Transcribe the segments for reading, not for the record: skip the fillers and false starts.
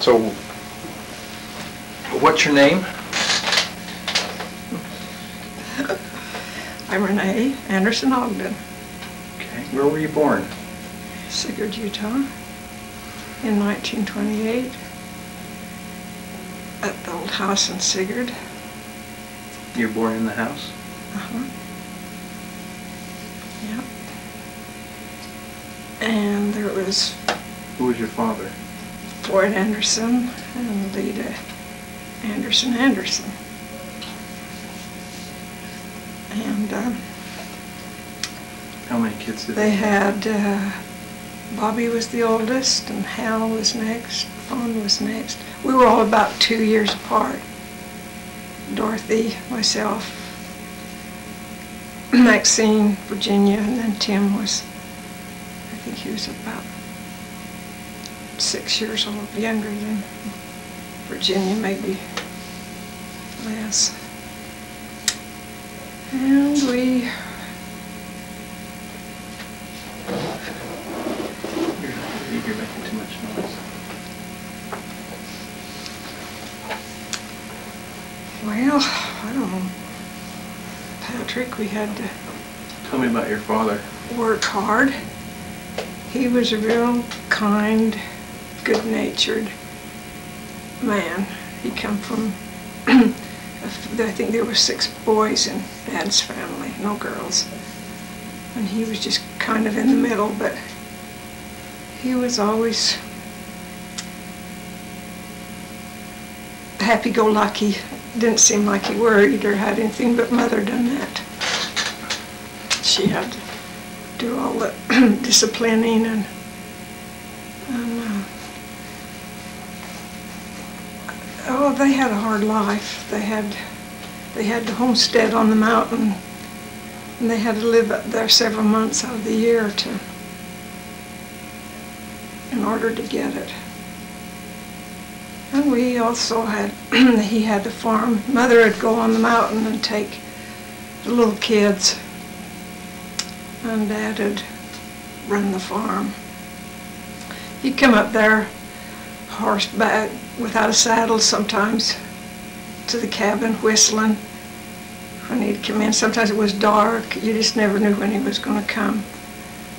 So, what's your name? I'm Renee Ogden. Okay. Where were you born? Sigurd, Utah, in 1928, at the old house in Sigurd. You were born in the house? Uh-huh. Yep. And there was... Who was your father? Floyd Anderson and Lita Anderson. And how many kids did they had? Bobby was the oldest, and Hal was next, Fawn was next. We were all about 2 years apart. Dorothy, myself, Maxine, Virginia, and then Tim was, I think he was about 6 years old, younger than Virginia, maybe less. And we... You're making too much noise. Well, I don't know. Patrick, we had to... Tell me about your father. Work hard. He was a real kind, good-natured man. He come from, I think there were 6 boys in Dad's family, no girls. And he was just kind of in the middle, but he was always happy-go-lucky. Didn't seem like he worried or had anything but Mother done that. She had to do all the disciplining and oh, they had a hard life. They had the homestead on the mountain, and they had to live up there several months out of the year in order to get it. And we also had, he had the farm. Mother would go on the mountain and take the little kids, and Dad would run the farm. He'd come up there horseback without a saddle sometimes to the cabin whistling when he'd come in. Sometimes it was dark. You just never knew when he was going to come.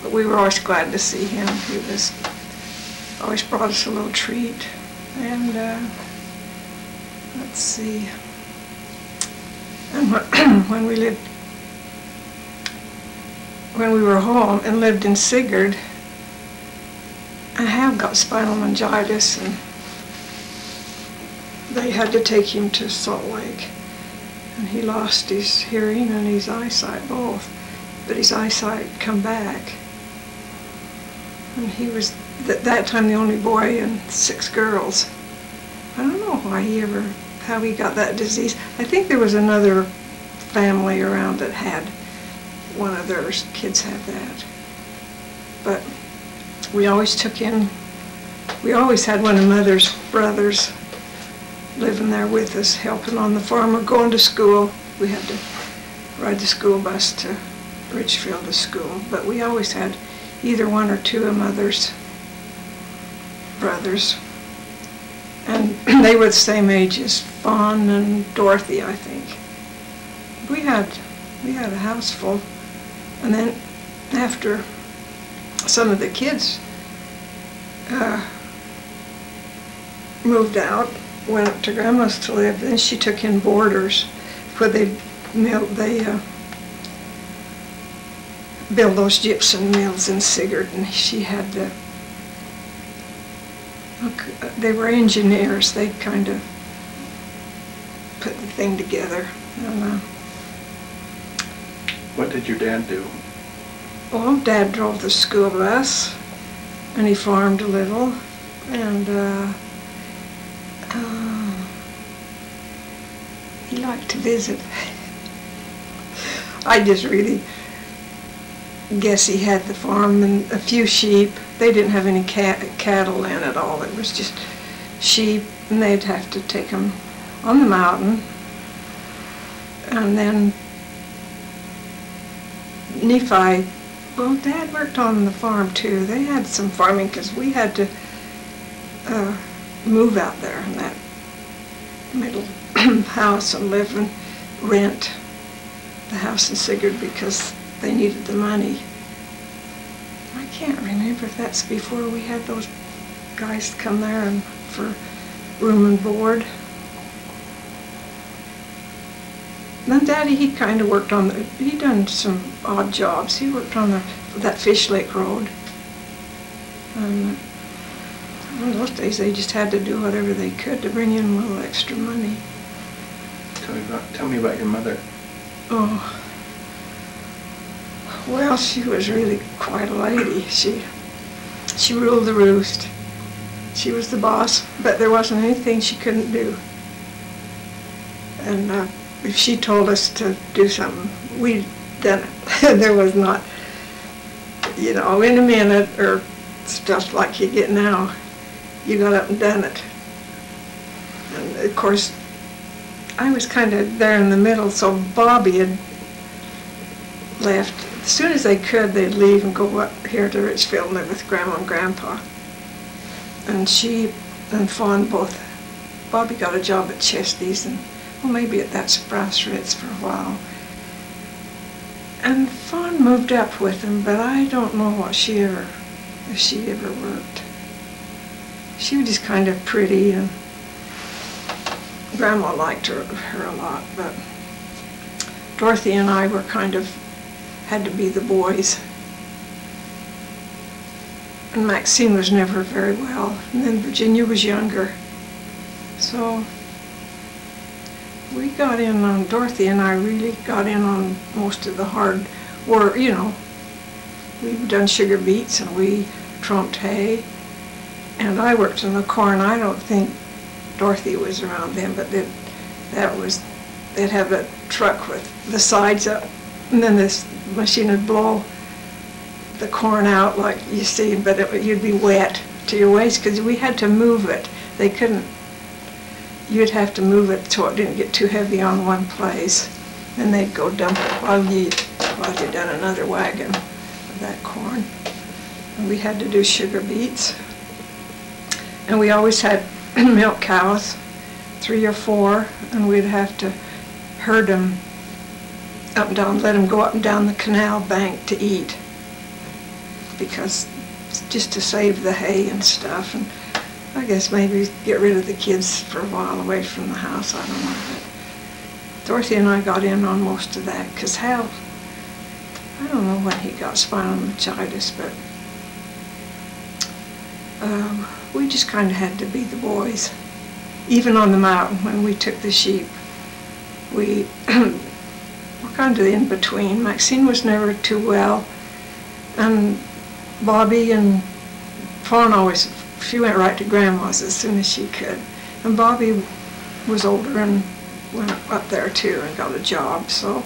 But we were always glad to see him. He was always brought us a little treat. And let's see. And when we were home and lived in Sigurd, I have got spinal meningitis, and they had to take him to Salt Lake. And he lost his hearing and his eyesight both, but his eyesight come back. And he was, at that time, the only boy and 6 girls. I don't know how he got that disease. I think there was another family around that had one of their kids had that. But we always we always had one of Mother's brothers living there with us, helping on the farm or going to school. We had to ride the school bus to Ridgefield to school, but we always had either 1 or 2 of Mother's brothers. And they were the same age as Fawn and Dorothy, I think. We had a house full. And then after some of the kids moved out, went to Grandma's to live, then she took in boarders where they build those gypsum mills in Sigurd, and she had to, they were engineers. They kind of put the thing together. And, what did your dad do? well, Dad drove the school bus, and he farmed a little, and he liked to visit. I just really guess he had the farm and a few sheep. They didn't have any cattle in at all. It was just sheep, and they'd have to take them on the mountain. And then Nephi, well, Dad worked on the farm too. They had some farming because we had to move out there in that middle house and live and rent the house in Sigurd because they needed the money. I can't remember if that's before we had those guys come there and for room and board. Then Daddy, he kind of worked on he done some odd jobs. He worked on that Fish Lake Road. And in those days, they just had to do whatever they could to bring in a little extra money. Tell me about your mother. Oh, well, she was really quite a lady. She ruled the roost. She was the boss, but there wasn't anything she couldn't do. And if she told us to do something, we done it. There was not, you know, in a minute or stuff like you get now. You got up and done it. And of course, I was kind of there in the middle, so Bobby had left. As soon as they could, they'd leave and go up here to Richfield and live with Grandma and Grandpa. And she and Fawn both, Bobby got a job at Chesty's and, well, maybe at that Brass Ritz for a while. And Fawn moved up with him, but I don't know if she ever worked. She was just kind of pretty, and Grandma liked her a lot, but Dorothy and I were kind of, had to be the boys. And Maxine was never very well, and then Virginia was younger. So we got in on, Dorothy and I really got in on most of the hard work, you know. We've done sugar beets and we trumped hay. And I worked in the corn. I don't think Dorothy was around then, but they'd have a truck with the sides up, and then this machine would blow the corn out like you see, but you'd be wet to your waist because we had to move it. They couldn't, you'd have to move it so it didn't get too heavy on one place. Then they'd go dump it while you'd done another wagon of that corn. And we had to do sugar beets. And we always had milk cows, 3 or 4, and we'd have to herd them up and down, let them go up and down the canal bank to eat, because just to save the hay and stuff, and I guess maybe get rid of the kids for a while away from the house, I don't know. But Dorothy and I got in on most of that, because Hal, I don't know when he got spinal meningitis, but we just kind of had to be the boys. Even on the mountain, when we took the sheep, we were kind of in between. Maxine was never too well, and Bobby and Fawn always, she went right to Grandma's as soon as she could. And Bobby was older and went up there too and got a job, so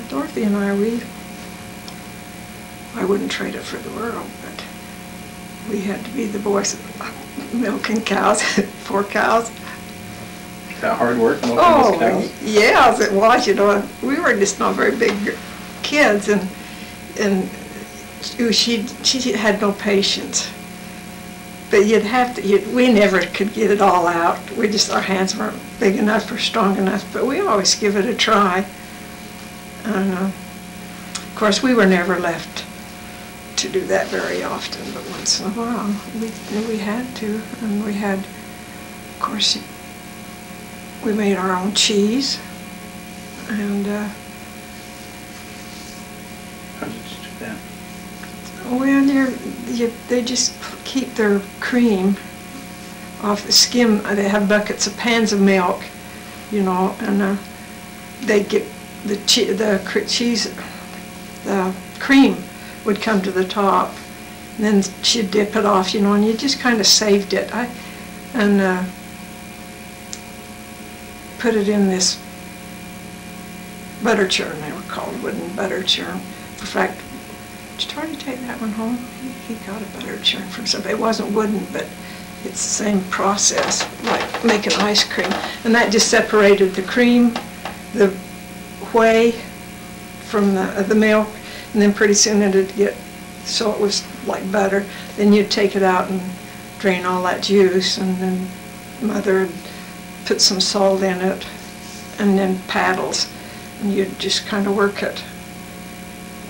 Dorothy and I wouldn't trade it for the world, but we had to be the boys milking cows, 4 cows. Is that hard work, milking those cows? Yes, it was. You know, we were just not very big kids, and she had no patience. But you'd have to. We never could get it all out. Our hands weren't big enough or strong enough. But we always give it a try. And of course, we were never left to do that very often, but once in a while we had to, and we had, of course, we made our own cheese, and how did you do that? Well, they just keep their cream off the skim. They have buckets of pans of milk, you know, and they get the cheese, the cream would come to the top, and then she'd dip it off, you know, and you just kind of saved it. And put it in this butter churn, they were called, wooden butter churn. In fact, did Charlie take that one home? He got a butter churn from somebody. It wasn't wooden, but it's the same process, like making ice cream. And that just separated the cream, the whey from the milk, and then pretty soon it'd get, so it was like butter. Then you'd take it out and drain all that juice, and then Mother would put some salt in it, and then paddles, and you'd just kind of work it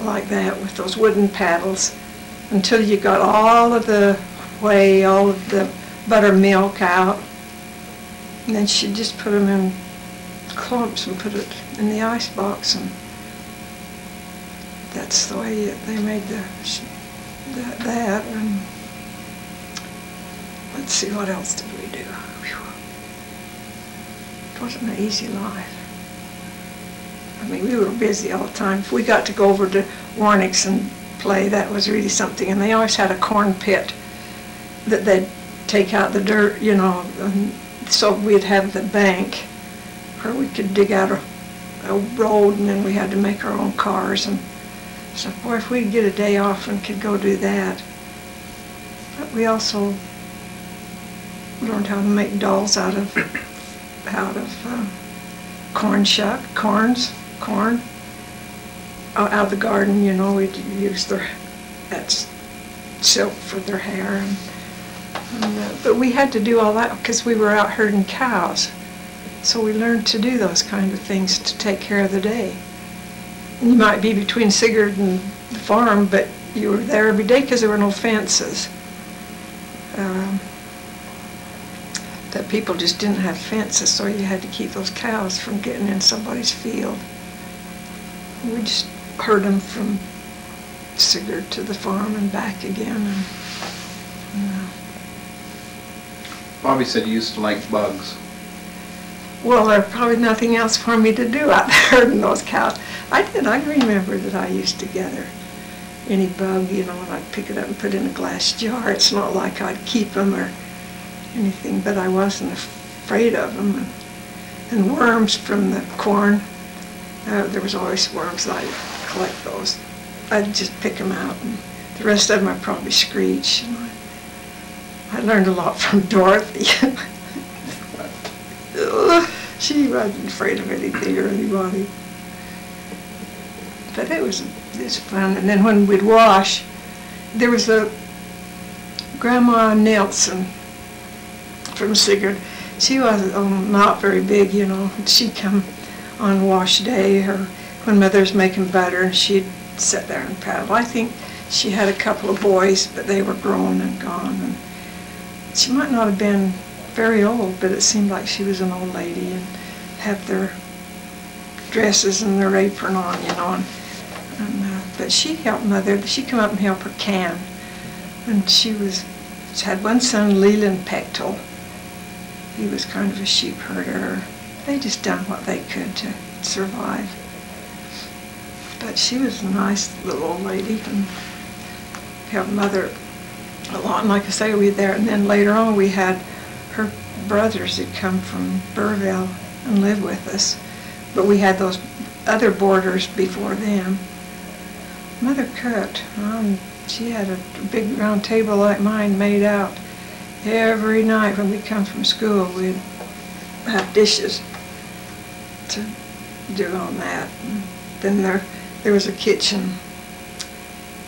like that with those wooden paddles until you got all of the whey, all of the buttermilk out, and then she'd just put them in clumps and put it in the ice box, and that's the way they made that. And let's see, what else did we do? Whew. It wasn't an easy life. I mean, we were busy all the time. If we got to go over to Warnick's and play, that was really something. And they always had a corn pit that they'd take out the dirt, you know, and so we'd have the bank where we could dig out a road, and then we had to make our own cars. And so, boy, if we'd get a day off and could go do that. But we also learned how to make dolls out of corn out of the garden. You know, we'd use that silk for their hair, but we had to do all that because we were out herding cows. So we learned to do those kind of things to take care of the day. You might be between Sigurd and the farm, but you were there every day because there were no fences. That people just didn't have fences, so you had to keep those cows from getting in somebody's field. We just herd them from Sigurd to the farm and back again. And Bobby said you used to like bugs. well, there's probably nothing else for me to do out there herding those cows. I did. I remember that I used to gather any bug, you know, and I'd pick it up and put it in a glass jar. It's not like I'd keep them or anything, but I wasn't afraid of them. And worms from the corn, there was always worms. I'd collect those. I'd just pick them out, and the rest of them I'd probably screech. And I learned a lot from Dorothy. She wasn't afraid of anything or anybody. But it was fun. And then when we'd wash, there was a Grandma Nelson from Sigurd. She was not very big, you know. She'd come on wash day or when Mother's making butter, and she'd sit there and paddle. I think she had a couple of boys, but they were grown and gone. And she might not have been very old, but it seemed like she was an old lady and had their dresses and their apron on, you know. But she helped Mother. She'd come up and help her can. And she had one son, Leland Pechtel. He was kind of a sheep herder. They just done what they could to survive. But she was a nice little old lady and helped Mother a lot. And like I say, we were there. And then later on, we had her brothers had come from Burville and lived with us. But we had those other boarders before them. Mother cooked. She had a big round table like mine made out. Every night when we come from school, we'd have dishes to do on that. And then there was a kitchen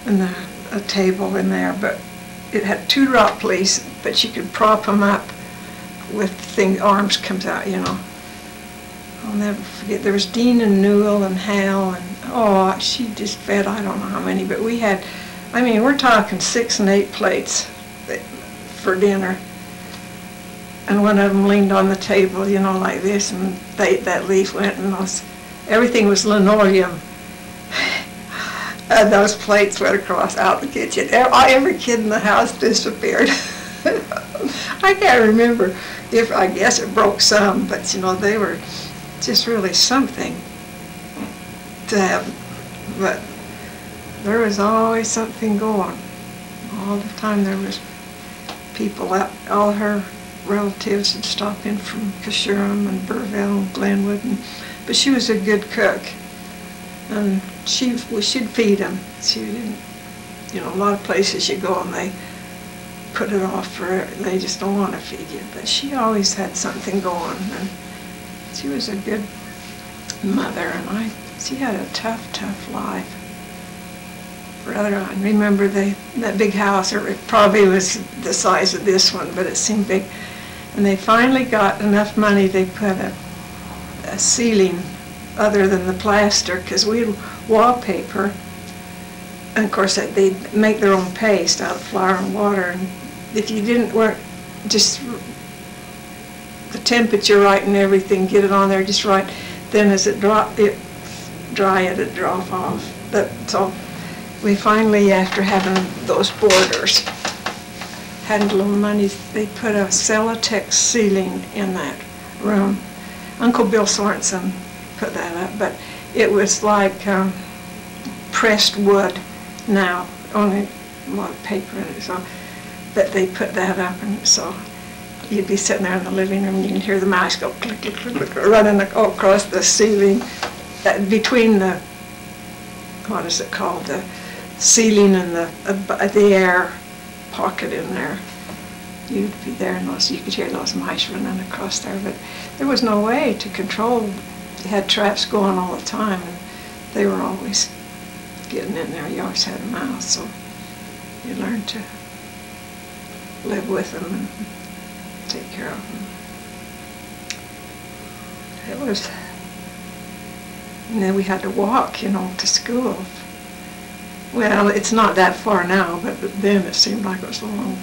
and a table in there, but it had 2 rock pulleys, but you could prop them up with arms comes out, you know. I'll never forget. There was Dean and Newell and Hal, and she just fed I don't know how many, but we had, I mean, we're talking 6 and 8 plates for dinner. And one of them leaned on the table, you know, like this, and that leaf went, and everything was linoleum. And those plates went across out the kitchen. Every kid in the house disappeared. I can't remember I guess it broke some, but you know, they were just really something to have. But there was always something going. All the time there was people out. All her relatives would stop in from Cashurum and Burville and Glenwood, but she was a good cook. And she'd feed them. She didn't, you know, a lot of places you go and they put it off for, they just don't want to feed you. But she always had something going, and she was a good mother, and she had a tough life. rather, I remember that big house, or it probably was the size of this one, but it seemed big. And they finally got enough money, they put a ceiling other than the plaster, because we had wallpaper. And of course, they'd make their own paste out of flour and water. And if you weren't just the temperature right and everything, get it on there just right, then as it dry, it'd drop off. So we finally, after having those borders, had a little money, they put a Celotex ceiling in that room. Uncle Bill Sorensen put that up, but it was like pressed wood now, only a lot of paper in it. So, but they put that up, and so you'd be sitting there in the living room, and you can hear the mouse go click, click, click, click, running across the ceiling, between the, what is it called, the ceiling and the air pocket in there. You'd be there, and you could hear those mice running across there, but there was no way to control. You had traps going all the time, and they were always getting in there. You always had a mouse, so you learned to live with them and take care of them. It was, and then we had to walk, to school. Well, it's not that far now, but then it seemed like it was a long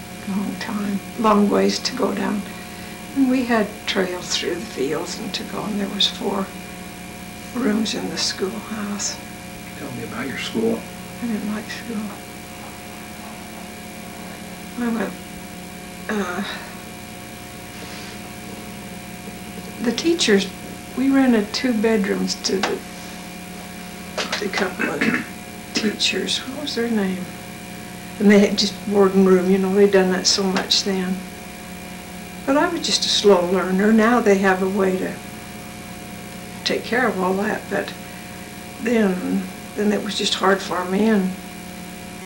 time, long ways to go down. And we had trails through the fields and to go, and there was 4 rooms in the schoolhouse. Tell me about your school. I didn't like school. The teachers, we rented 2 bedrooms to a couple of teachers. What was their name? And they had just boarding room, they'd done that so much then. But I was just a slow learner. Now they have a way to take care of all that, but then it was just hard for me, and